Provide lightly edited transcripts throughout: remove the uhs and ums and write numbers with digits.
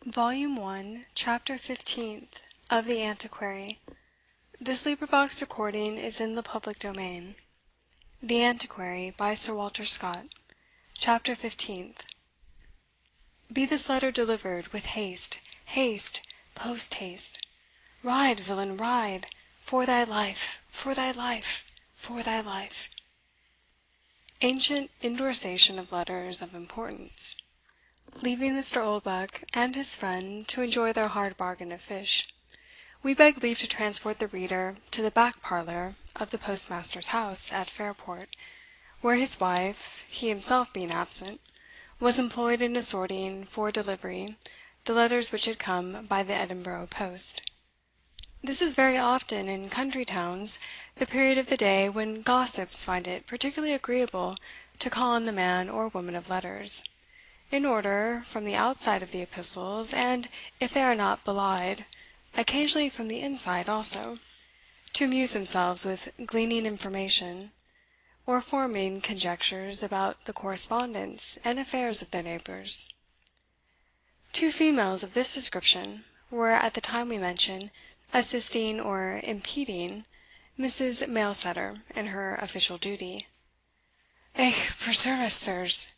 Volume 1, Chapter 15th of the Antiquary. This recording is in the public domain. The Antiquary, by Sir Walter Scott. Chapter 15th. Be this letter delivered with haste, haste, post haste. Ride, villain, ride, for thy life, for thy life, for thy life. Ancient indorsation of letters of importance. Leaving Mr. Oldbuck and his friend to enjoy their hard bargain of fish, we beg leave to transport the reader to the back parlour of the postmaster's house at Fairport, where his wife, he himself being absent, was employed in assorting for delivery the letters which had come by the Edinburgh post. This is very often in country towns the period of the day when gossips find it particularly agreeable to call on the man or woman of letters, in order, from the outside of the epistles, and, if they are not belied, occasionally from the inside also, to amuse themselves with gleaning information, or forming conjectures about the correspondence and affairs of their neighbours. Two females of this description were, at the time we mention, assisting or impeding Mrs. Mailsetter in her official duty. "Eh, preserve us, sirs,"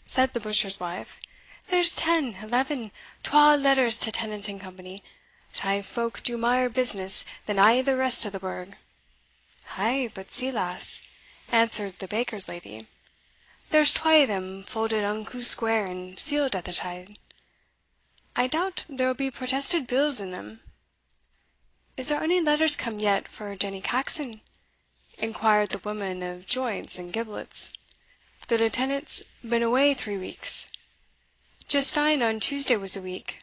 said the butcher's wife, "there's 10, 11, 12 letters to Tennant and Company, thae folk do mair business than a' the rest of the burgh." "Ay, but see, lass," answered the baker's lady, "there's twa o' them folded unco square and sealed at the tide. I doubt there will be protested bills in them." "Is there ony letters come yet for Jenny Caxon?" inquired the woman of joints and giblets. "The lieutenant's been away 3 weeks." "Just ane on Tuesday was a week,"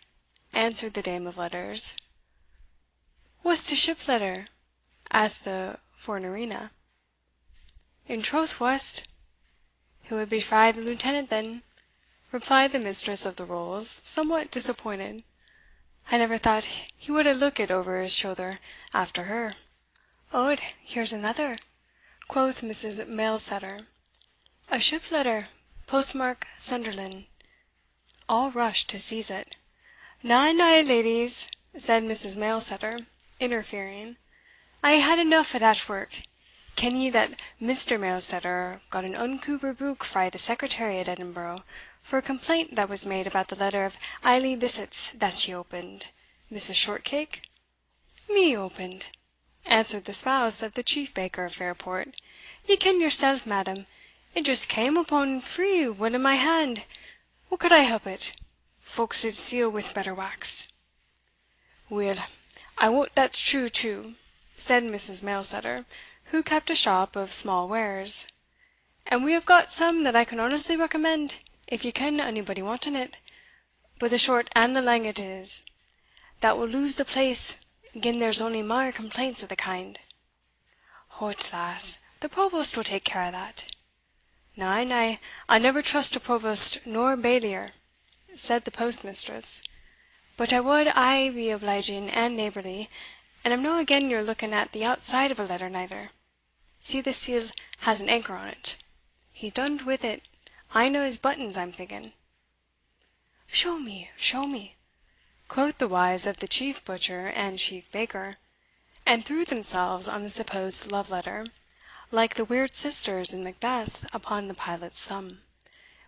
answered the dame of letters. "Was't a ship letter?" asked the Fornerina. "In troth was't." "It would be frae the lieutenant then," replied the mistress of the rolls, somewhat disappointed. "I never thought he would hae looked over his shouther after her." "Od, here's another," quoth Mrs. Mailsetter. "A ship letter, postmark Sunderland." All rushed to seize it. "Na, na, ladies," said Mrs. Mailsetter, interfering, "I hae had eneugh o' that work. Ken ye that Mr. Mailsetter got an unco rebuke frae the secretary at Edinburgh, for a complaint that was made about the letter of Aily Bisset's that ye opened, Mrs. Shortcake?" "Me opened!" answered the spouse of the chief baker of Fairport. "Ye ken yoursell, madam, it just came upon free will in my hand. What could I help it? Folks suld seal with better wax." "Weel, I wot that's true too," said Mrs. Mailsetter, who kept a shop of small wares, "and we have got some that I can honestly recommend, if ye ken onybody wanting it. But the short and the lang o't is, that we'll lose the place gin there's ony mair complaints o' the kind." "Hout, lass, the provost will take care o' that." "Na, na, I'll never trust a provost nor bailier," said the postmistress; "but I wad aye be obliging and neighbourly, and I'm no again your looking at the outside of a letter neither. See, the seal has an anchor on't. He's done'd wi' it ane o' his buttons, I'm thinking." "Show me, show me," quoth the wives of the chief butcher and chief baker, and threw themselves on the supposed love letter, like the weird sisters in Macbeth upon the pilot's thumb,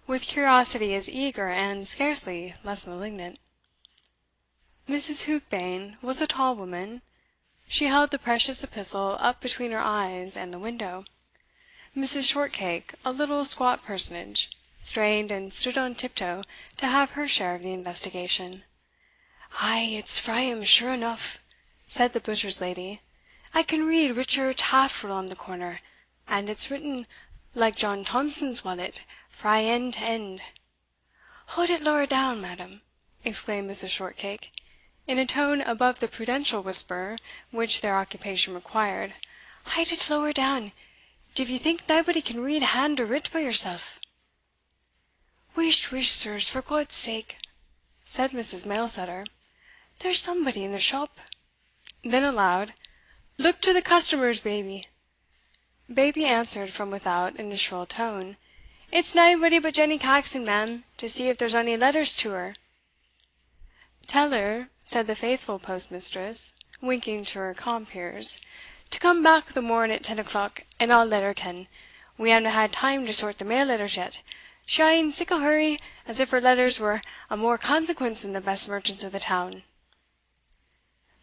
with curiosity as eager and scarcely less malignant. Mrs. Heukbane was a tall woman. She held the precious epistle up between her eyes and the window. Mrs. Shortcake, a little squat personage, strained and stood on tiptoe to have her share of the investigation. "Ay, it's frae him, sure enough," said the butcher's lady. "I can read Richard Taffril on the corner, and it's written like John Thomson's wallet frae end to end." "Hold it lower down, madam," exclaimed Mrs. Shortcake, in a tone above the prudential whisper which their occupation required. "Hide it lower down, div ye think naebody can read hand or writ but yoursell?" "Whisht, whisht, sirs, for God's sake," said Mrs. Mailsetter, "there's somebody in the shop." Then aloud, "Look to the customers, Baby." Baby answered from without in a shrill tone, "It's naebody but Jenny Caxon, ma'am, to see if there's ony letters to her." "Tell her," said the faithful postmistress, winking to her compeers, "to come back the morn at 10 o'clock, and I'll let her ken. We havena had time to sort the mail letters yet. She aye in sic a hurry, as if her letters were o' more consequence than the best merchants of the town."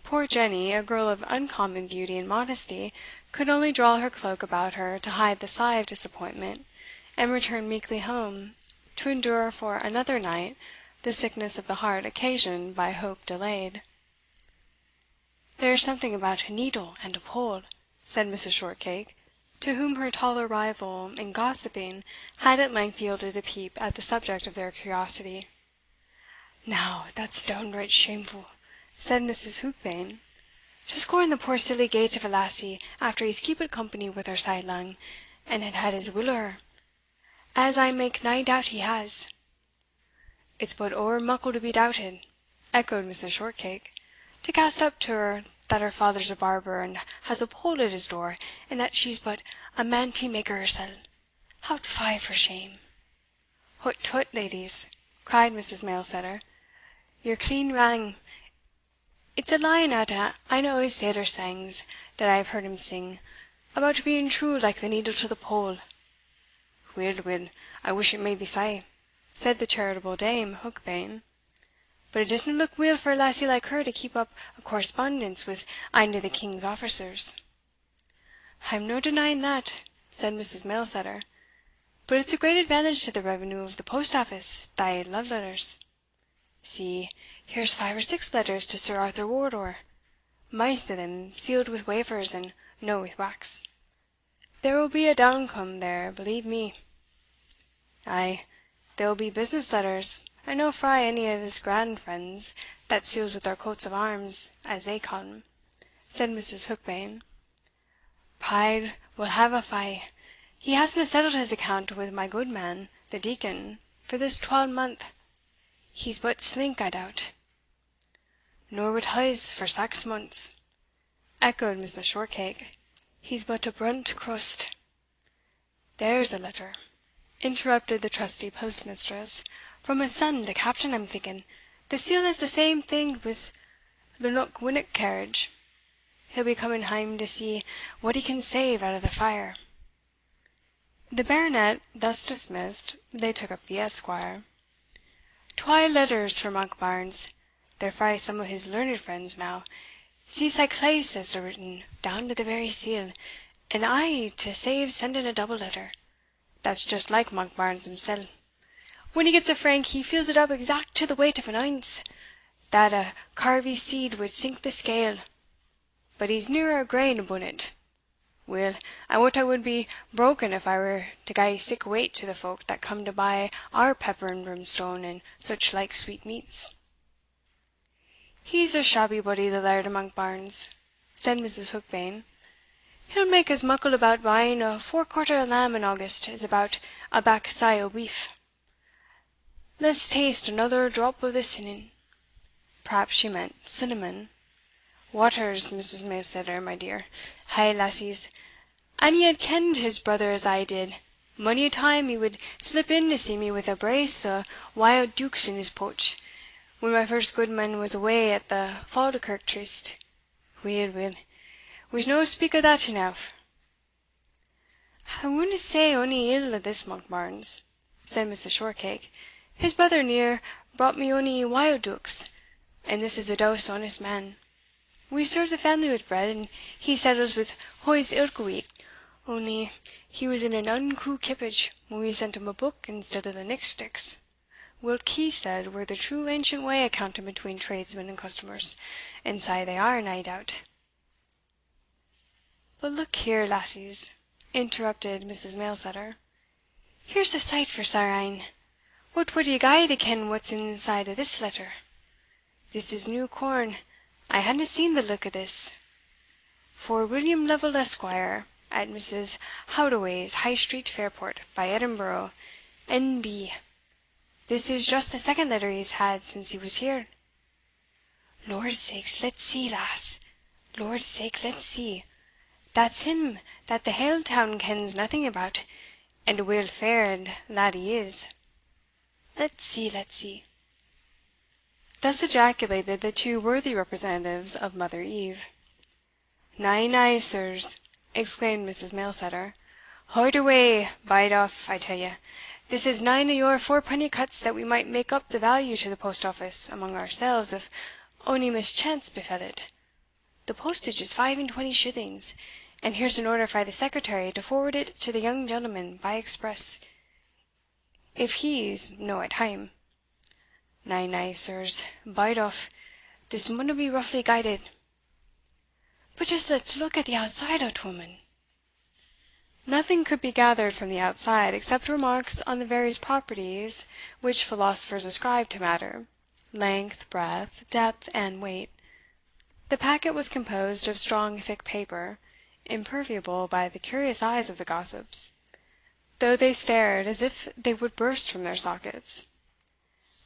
Poor Jenny, a girl of uncommon beauty and modesty, could only draw her cloak about her to hide the sigh of disappointment, and return meekly home, to endure for another night the sickness of the heart occasioned by hope delayed. "There is something about a needle and a pole," said Mrs. Shortcake, to whom her taller rival in gossiping had at length yielded a peep at the subject of their curiosity. "Now, that's downright shameful," said Mrs. Heukbane, "to scorn the poor silly gait of a lassie after he's keepit company with her sae lang, and had his will o' her, as I make nae doubt he has." "It's but ower muckle to be doubted," echoed Mrs. Shortcake, "to cast up to her that her father's a barber, and has a pole at his door, and that she's but a manty maker hersell. Hout fie for shame!" "Hout tout, ladies," cried Mrs. Mailsetter, "ye're clean wrang. It's a line out o' ane o' his sailor sangs that I have heard him sing, about being true like the needle to the pole." "Weel, weel, I wish it may be sae," said the charitable Dame Heukbane; "but it disna look weel for a lassie like her to keep up a correspondence wi' ane o' the king's officers." "I am no denying that," said Mrs. Mailsetter; "but it's a great advantage to the revenue of the post office thae love letters. See, here's 5 or 6 letters to Sir Arthur Wardour, maist o' them sealed with wafers and no with wax. There will be a downcome there, believe me." "Ay, they will be business letters, and no frae any of his grand friends, that seals with their coats of arms, as they ca' them," said Mrs. Heukbane. "Pride will have a fy. He hasna settled his account wi' my goodman, the deacon, for this 12 month. He's but slink, I doubt." "Nor wi' huz for 6 months," echoed Mrs. Shortcake. "He's but a brunt crust." "There's a letter," interrupted the trusty postmistress, "from his son, the captain, I'm thinking. The seal is the same thing wi' the Knockwinnock carriage. He'll be coming hame to see what he can save out of the fire." The Baronet thus dismissed, they took up the Esquire. "Twa letters for Monkbarns they're frae some o' his learned friends now see sae claes as they're written, down to the very seal, and a' to save sending a double letter. That's just like Monkbarns himsell. When he gets a frank, he fills it up exact to the weight of an ounce, that a carvie seed would sink the scale; but he's neer a grain abune it. Weel, I wot I would be broken if I were to gie sic weight to the folk that come to buy our pepper and brimstone, and such like sweetmeats." "He's a shabby body, the Laird of Monkbarns," said Mrs. Heukbane; "he'll make as muckle about buying a forequarter lamb in August as about a back side o' beef. Let's taste another drop o' the sinning." Perhaps she meant cinnamon. "Waters, Mrs. Mailsetter, my dear. Ay, lassies, an ye had kenned his brother as I did, mony a time he would slip in to see me with a brace o' wild deukes in his pouch, when my first goodman was awa at the Falkirk tryst. Weel, weel, we'se no speak o' that eneugh." "I winna say ony ill o' this Monkbarns," said Mrs. Shortcake; "his brother neer brought me ony wild deukes, and this is a douce honest man. We serve the family with bread, and he settles with huz ilka week, only he was in an unco kippage when we sent him a book instead of the nick sticks, whilk he said were the true ancient way o' counting between tradesmen and customers, and sae they are, nae doubt." "But look here, lassies," interrupted Mrs. Mailsetter, "here's a sight for sair een. What wad ye gie to ken what's inside o' this letter? This is new corn I hadna seen the look o' this. For William Lovel, Esquire, at Mrs. Hadoway's, High Street, Fairport, by Edinburgh, N.B. This is just the second letter he's had since he was here. Lord's sakes, let's see, lass Lord's sake, let's see. That's him that the hale town kens nothing about, and a weel fa'ard lad he is. Let's see, let's see." Thus ejaculated the two worthy representatives of Mother Eve. "Na, na, sirs," exclaimed Mrs. Mailsetter, "haud away bide off, I tell ye. This is nane o' your fourpenny cuts that we might make up the value to the post office among ourselves if ony mischance befell it. The postage is 25 shillings, and here's an order frae the secretary to forward it to the young gentleman by express, if he's no at hame. Na, na, sirs, bide off, this maunna be roughly guided. But just let's look at the outside o't, woman." Nothing could be gathered from the outside, except remarks on the various properties which philosophers ascribe to matter, length, breadth, depth, and weight. The packet was composed of strong thick paper, impermeable by the curious eyes of the gossips, though they stared as if they would burst from their sockets.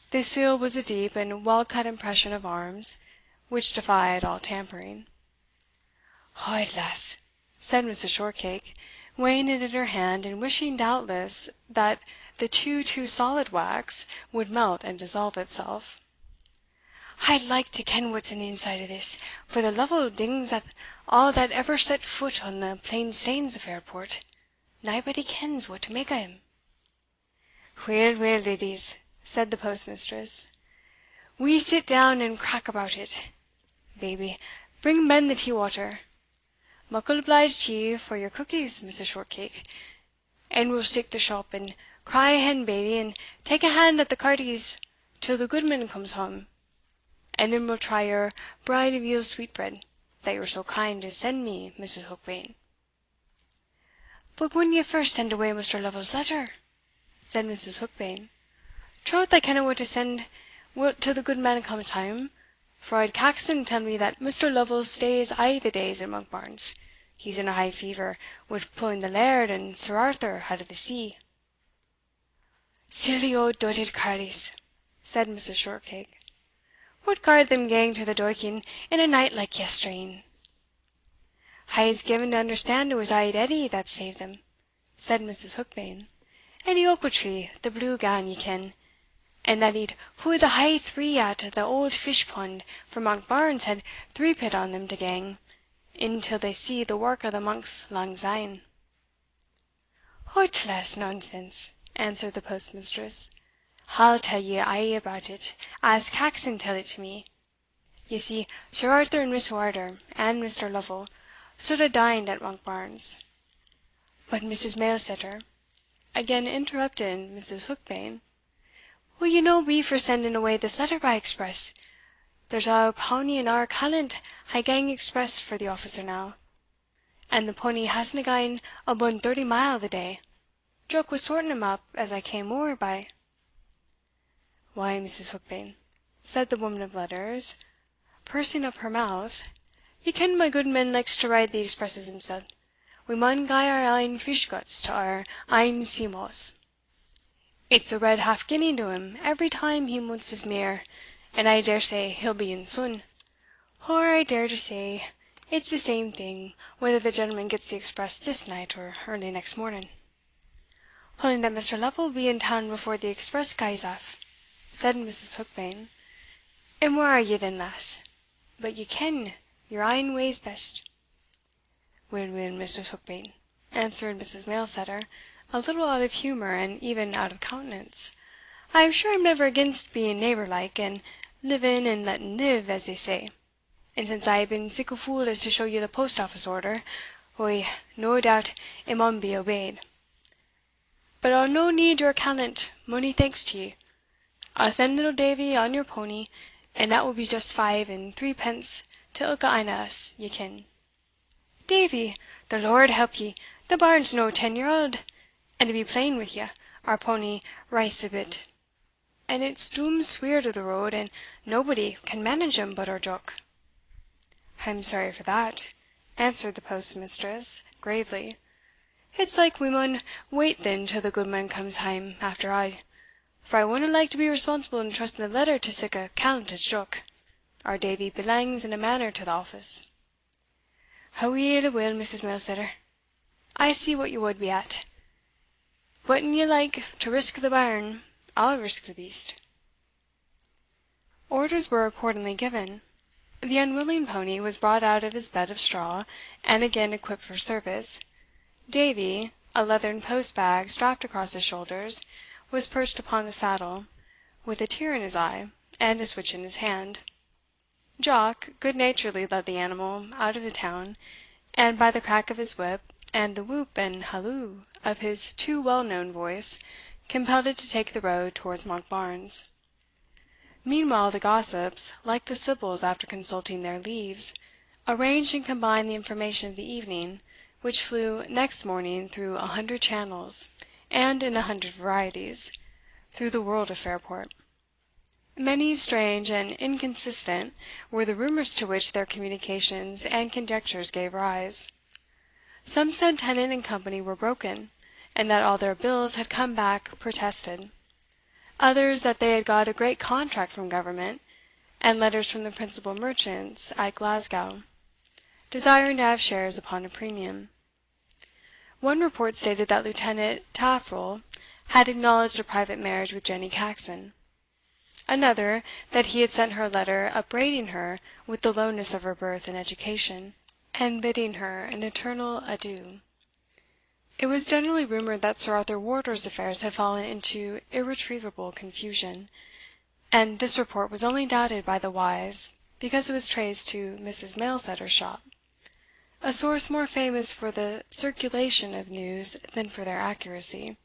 The seal was a deep and well cut impression of arms, which defied all tampering. "Od, lass," said Mrs. Shortcake, weighing it in her hand, and wishing doubtless that the too solid wax would melt and dissolve itself, "I'd like to ken what's in the inside o' this, for the love o' dings all that ever set foot on the plain stanes of Fairport, naebody kens what to make o' him." "Weel, weel, leddies," said the postmistress, "we sit down and crack about it. Baby, bring ben the tea water. Muckle obliged to ye for your cookies, Mrs. Shortcake, and we'll stick the shop, and cry a hen, baby, and take a hand at the carties till the goodman comes hame, and then we'll try your bride of veal sweetbread, that you were so kind as send me, Mrs. Hookbane." "But wouldn't ye first send away Mr. Lovel's letter?" said Mrs. Hookbane. "Troth I kenna what to send wi't till the goodman comes hame, for I had Caxon tell me that Mr. Lovel stays a' the days at Monkbarns. He's in a high fever wi' pulling the laird and Sir Arthur out of the sea." "Silly auld doited carles," said Mrs. Shortcake, "what garred them gang to the Dorking in a night like yestreen?" "I'se given to understand it was auld Edie that saved them," said Mrs. Hookbane, "Edie Ochiltree, the blue gown, ye ken, and that he'd pu the high three at the auld fish pond, for Monkbarns had threepit on them to gang in till they see the wark o' the monks lang syne." "Hout, lass, nonsense," answered the postmistress, "I'll tell ye a' about it, as Caxon telled it to me. Ye see, Sir Arthur and Miss Wardour, and Mr. Lovel, suld hae dined at Monkbarns. But, Mrs. Mailsetter," again interrupted Mrs. Hookbane, "will ye no be for sending away this letter by express? There's a powny in our callant hae gang express for the officer now, and the pony hasna gane abune 30 mile the day. Jock was sorting him up as I came ower by." "Why, Mrs. Hookbane," said the woman of letters, pursing up her mouth, "ye ken my goodman likes to ride the expresses himsell. We maun gie our ain fish guts to our ain sea maws. It's a red half guinea to him every time he mounts his mear, and I dare say he'll be in sune. Or I dare to say it's the same thing whether the gentleman gets the express this night or early next morning." "Only that Mr. Lovel will be in town before the express gaes aff," said Mrs. Hookbane. "And where are ye then, lass? But ye ken your ain ways best." "Weel, weel, Mrs. Hookbane," answered Mrs. Mailsetter, a little out of humour and even out of countenance, "I am sure I'm never against being neighbour like, and living and letting live, as they say; and since I hae been sic a fool as to show you the post office order, ou, no doubt it maun be obeyed. But I'll no need your callant, mony thanks to ye. I'll send little Davie on your pony, and that will be just 5 and 3 pence to ilka ane o' us, ye ken. Davie! the Lord help ye, the bairn's no 10 year auld, and to be plain wi' ye, our pony reists a bit, and it's doom sweer to the road, and nobody can manage him but our Jock." "I am sorry for that," answered the postmistress, gravely. "It's like we maun wait then till the goodman comes hame, after a', for I wadna like to be responsible in trusting the letter to sic a callant as Jock. Our Davie belangs in a manner to the office." "Aweel, aweel, Mrs. Mailsetter, I see what ye wad be at. What'n ye like to risk the bairn, I'll risk the beast." Orders were accordingly given. The unwilling pony was brought out of his bed of straw, and again equipped for service. Davy, a leathern post-bag strapped across his shoulders, was perched upon the saddle, with a tear in his eye, and a switch in his hand. Jock good-naturedly led the animal out of the town, and by the crack of his whip, and the whoop and halloo of his too well-known voice, compelled it to take the road towards Monkbarns. Meanwhile the gossips, like the sibyls after consulting their leaves, arranged and combined the information of the evening, which flew next morning through 100 channels, and in 100 varieties, through the world of Fairport. Many strange and inconsistent were the rumours to which their communications and conjectures gave rise. Some said Tennant and Company were broken, and that all their bills had come back protested; others that they had got a great contract from government, and letters from the principal merchants at Glasgow, desiring to have shares upon a premium. One report stated that Lieutenant Taffril had acknowledged a private marriage with Jenny Caxon; another, that he had sent her a letter upbraiding her with the lowness of her birth and education, and bidding her an eternal adieu. It was generally rumoured that Sir Arthur Wardour's affairs had fallen into irretrievable confusion, and this report was only doubted by the wise because it was traced to Mrs. Mailsetter's shop, a source more famous for the circulation of news than for their accuracy.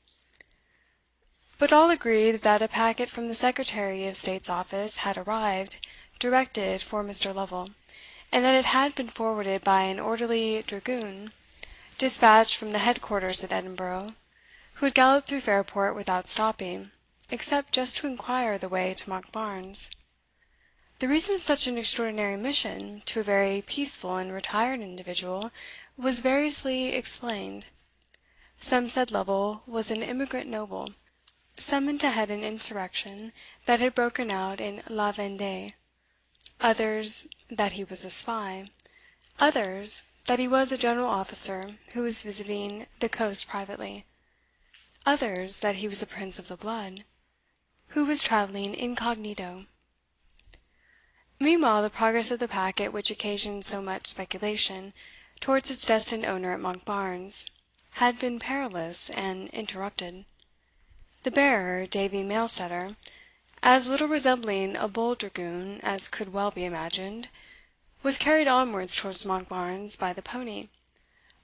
But all agreed that a packet from the Secretary of State's office had arrived, directed for Mr. Lovel, and that it had been forwarded by an orderly dragoon, dispatched from the headquarters at Edinburgh, who had galloped through Fairport without stopping, except just to inquire the way to Monkbarns. The reason of such an extraordinary mission to a very peaceful and retired individual was variously explained. Some said Lovel was an emigrant noble, summoned to head an insurrection that had broken out in La Vendée; others, that he was a spy; others, that he was a general officer who was visiting the coast privately; others, that he was a prince of the blood, who was travelling incognito. Meanwhile the progress of the packet which occasioned so much speculation towards its destined owner at Monkbarns had been perilous and interrupted. The bearer, Davy Mailsetter, as little resembling a bold dragoon as could well be imagined, was carried onwards towards Monkbarns by the pony,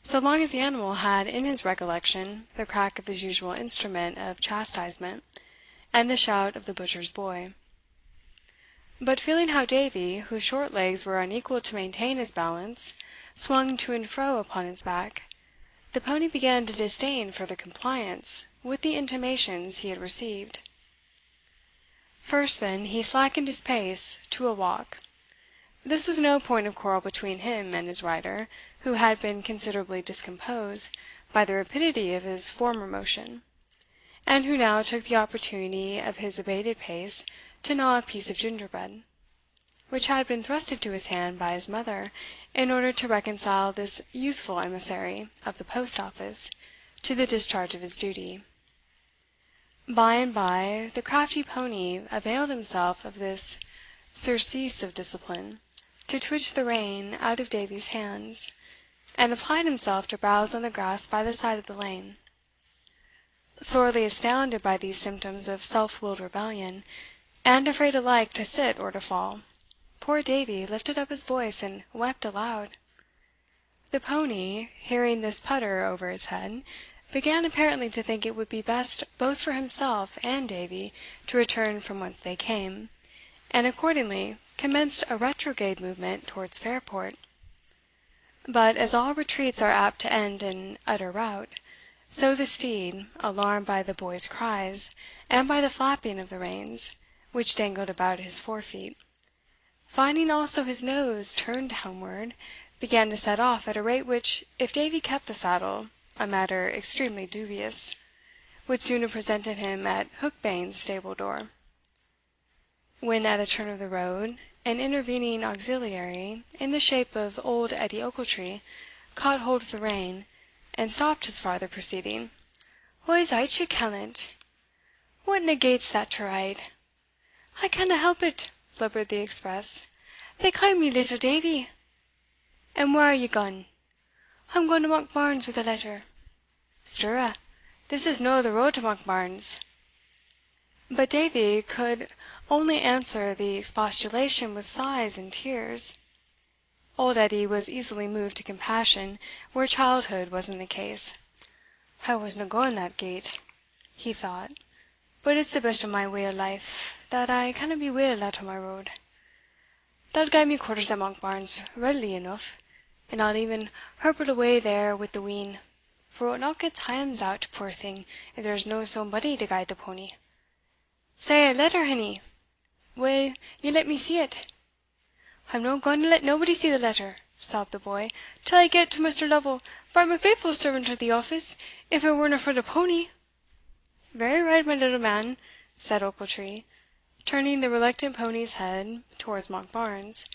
so long as the animal had in his recollection the crack of his usual instrument of chastisement, and the shout of the butcher's boy. But feeling how Davy, whose short legs were unequal to maintain his balance, swung to and fro upon his back, the pony began to disdain further compliance with the intimations he had received. First, then, he slackened his pace to a walk. This was no point of quarrel between him and his rider, who had been considerably discomposed by the rapidity of his former motion, and who now took the opportunity of his abated pace to gnaw a piece of gingerbread, which had been thrust into his hand by his mother in order to reconcile this youthful emissary of the post office to the discharge of his duty. By and by the crafty pony availed himself of this surcease of discipline to twitch the rein out of Davy's hands, and applied himself to browse on the grass by the side of the lane. Sorely astounded by these symptoms of self-willed rebellion, and afraid alike to sit or to fall, poor Davy lifted up his voice and wept aloud. The pony, hearing this putter over his head, began apparently to think it would be best both for himself and Davy to return from whence they came, and accordingly commenced a retrograde movement towards Fairport. But as all retreats are apt to end in utter rout, so the steed, alarmed by the boy's cries, and by the flapping of the reins, which dangled about his forefeet, finding also his nose turned homeward, began to set off at a rate which, if Davy kept the saddle, a matter extremely dubious, would soon have presented him at Hookbane's stable door. When at a turn of the road, an intervening auxiliary, in the shape of old Edie Ochiltree, caught hold of the rein, and stopped his farther proceeding. "Wha's ayt you, callant? what negates that to ride? I canna help it, blubbered the express. "They ca' me little Davie." "And where are ye gaun?" "I'm gaun to Monkbarns wi' a letter." "Stirra, this is no the road to Monkbarns." But Davie could only answer the expostulation with sighs and tears. Old Edie was easily moved to compassion where childhood was in the case. "I wasna gaun that gate," he thought, "but it's the best o' my way o' life that I canna be weel out o' my road. They'll gie me quarters at Monkbarns readily eneugh, and I'll e'en hirple awa there wi' the wean, for it will knock its hams out, puir thing, if there's no somebody to guide the pony. Sae a letter, hinny? Will ye let me see it?" "I'm no gaun to let nobody see the letter," sobbed the boy, "till I get it to Mr. Lovel, for I'm a faithful servant of the office, if it werena for the pony." "Very right, my little man," said Ochiltree, turning the reluctant pony's head towards Monkbarns;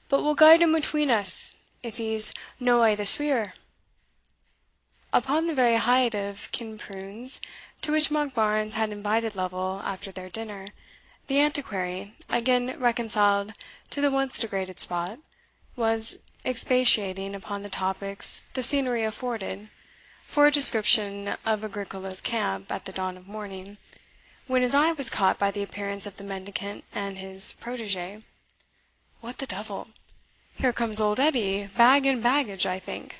"but we'll guide him atween us, if he's no a' the sweerer." Upon the very height of Kinprunes, to which Monkbarns had invited Lovel after their dinner, the Antiquary, again reconciled to the once degraded spot, was expatiating upon the topics the scenery afforded for a description of Agricola's camp at the dawn of morning, when his eye was caught by the appearance of the mendicant and his protege. "What the devil! Here comes old Edie, bag and baggage, I think."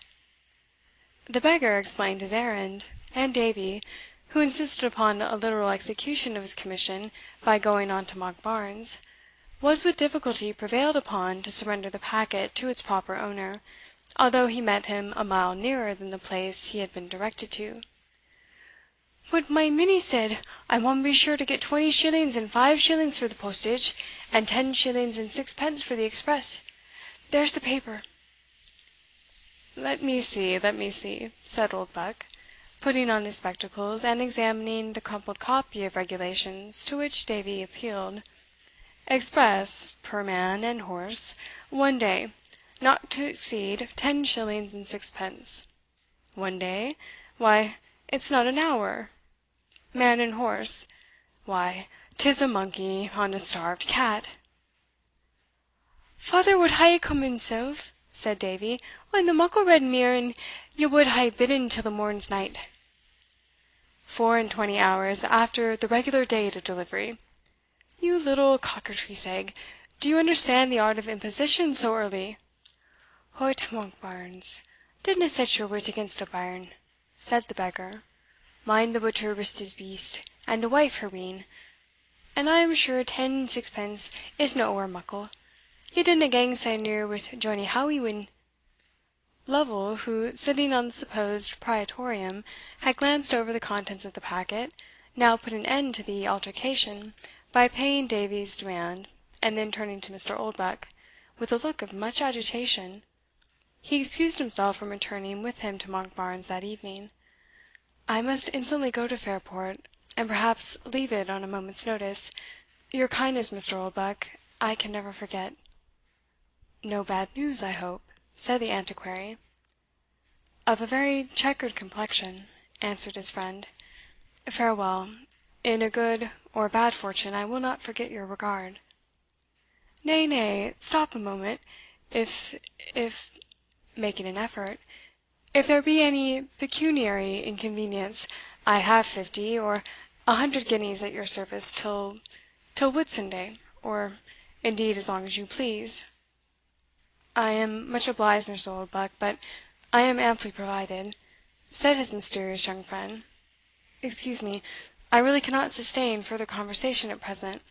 The beggar explained his errand, and Davie, who insisted upon a literal execution of his commission by going on to Monkbarns, was with difficulty prevailed upon to surrender the packet to its proper owner, although he met him a mile nearer than the place he had been directed to. "But my minnie said I maun be sure to get 20 shillings and 5 shillings for the postage, and 10 shillings and 6 pence for the express. There's the paper." Let me see," said Oldbuck, putting on his spectacles, and examining the crumpled copy of regulations to which Davie appealed. "Express, per man and horse, one day, not to exceed 10 shillings and 6 pence. One day? Why, it's not an hour. Man and horse? Why, 'tis a monkey on a starved cat." "Father wad hae come himsell," said Davie, "on the muckle red mear, and ye wad hae bidden till the morn's night." "4 and 20 hours after the regular date of delivery. You little cockatrice egg, do you understand the art of imposition so early?" "Hout, Monkbarns, dinna set your wit against a bairn," said the beggar. "Mind the butcher risked his beast, and a wife her wean; and I am sure 10 and 6 pence isna ower muckle. Ye didna gang sae near wi' Johnnie Howie when" Lovel, who, sitting on the supposed praetorium, had glanced over the contents of the packet, now put an end to the altercation by paying Davie's demand, and then turning to Mr. Oldbuck, with a look of much agitation, he excused himself from returning with him to Monkbarns that evening. "I must instantly go to Fairport, and perhaps leave it on a moment's notice. Your kindness, Mr. Oldbuck, I can never forget." "No bad news, I hope?" said the Antiquary. "Of a very chequered complexion," answered his friend. "Farewell. In a good or bad fortune I will not forget your regard." "Nay, nay, stop a moment. If making an effort, if there be any pecuniary inconvenience, I have 50 or 100 guineas at your service till Whitsunday, or indeed as long as you please." "I am much obliged, Mr. Oldbuck, but I am amply provided," said his mysterious young friend. "Excuse me, I really cannot sustain further conversation at present.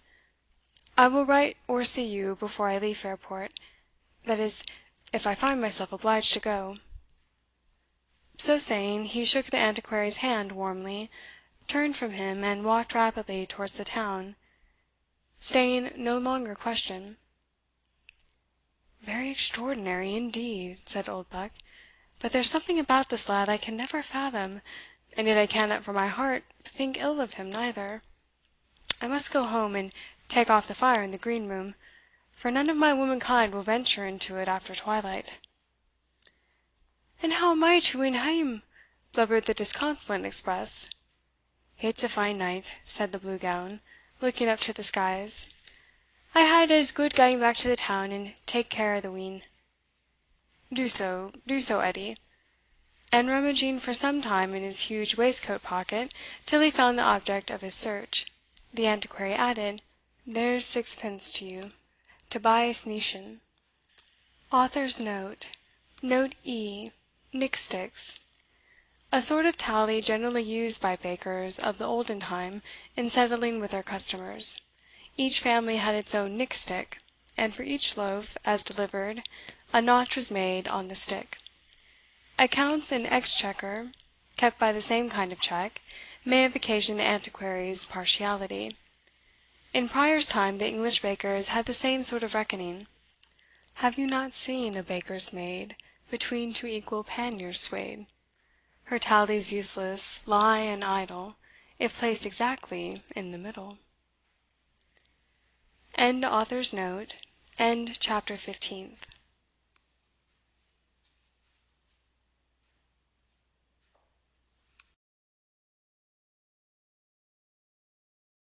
I will write or see you before I leave Fairport, that is, if I find myself obliged to go." So saying, he shook the Antiquary's hand warmly, turned from him, and walked rapidly towards the town, staying no longer question. "Very extraordinary, indeed," said Oldbuck; "but there's something about this lad I can never fathom, and yet I cannot for my heart think ill of him neither. I must go home and take off the fire in the green room, for none of my womankind will venture into it after twilight." "And how am I to win hame?" blubbered the disconsolate express. "It's a fine night," said the Blue Gown, looking up to the skies. I had as good gang back to the town, and take care o' the wean." Do so, Edie." And rummaging for some time in his huge waistcoat pocket, till he found the object of his search, the Antiquary added, "There's sixpence to you, to buy a sneeshin." Author's Note. Note E. Nick sticks. A sort of tally generally used by bakers of the olden time in settling with their customers. Each family had its own nick stick, and for each loaf, as delivered, a notch was made on the stick. Accounts in exchequer, kept by the same kind of check, may have occasioned the Antiquary's partiality. In Prior's time the English bakers had the same sort of reckoning. Have you not seen a baker's maid between two equal panniers swayed? Her tally's useless, lie, and idle, if placed exactly in the middle. End author's note. End chapter 15th.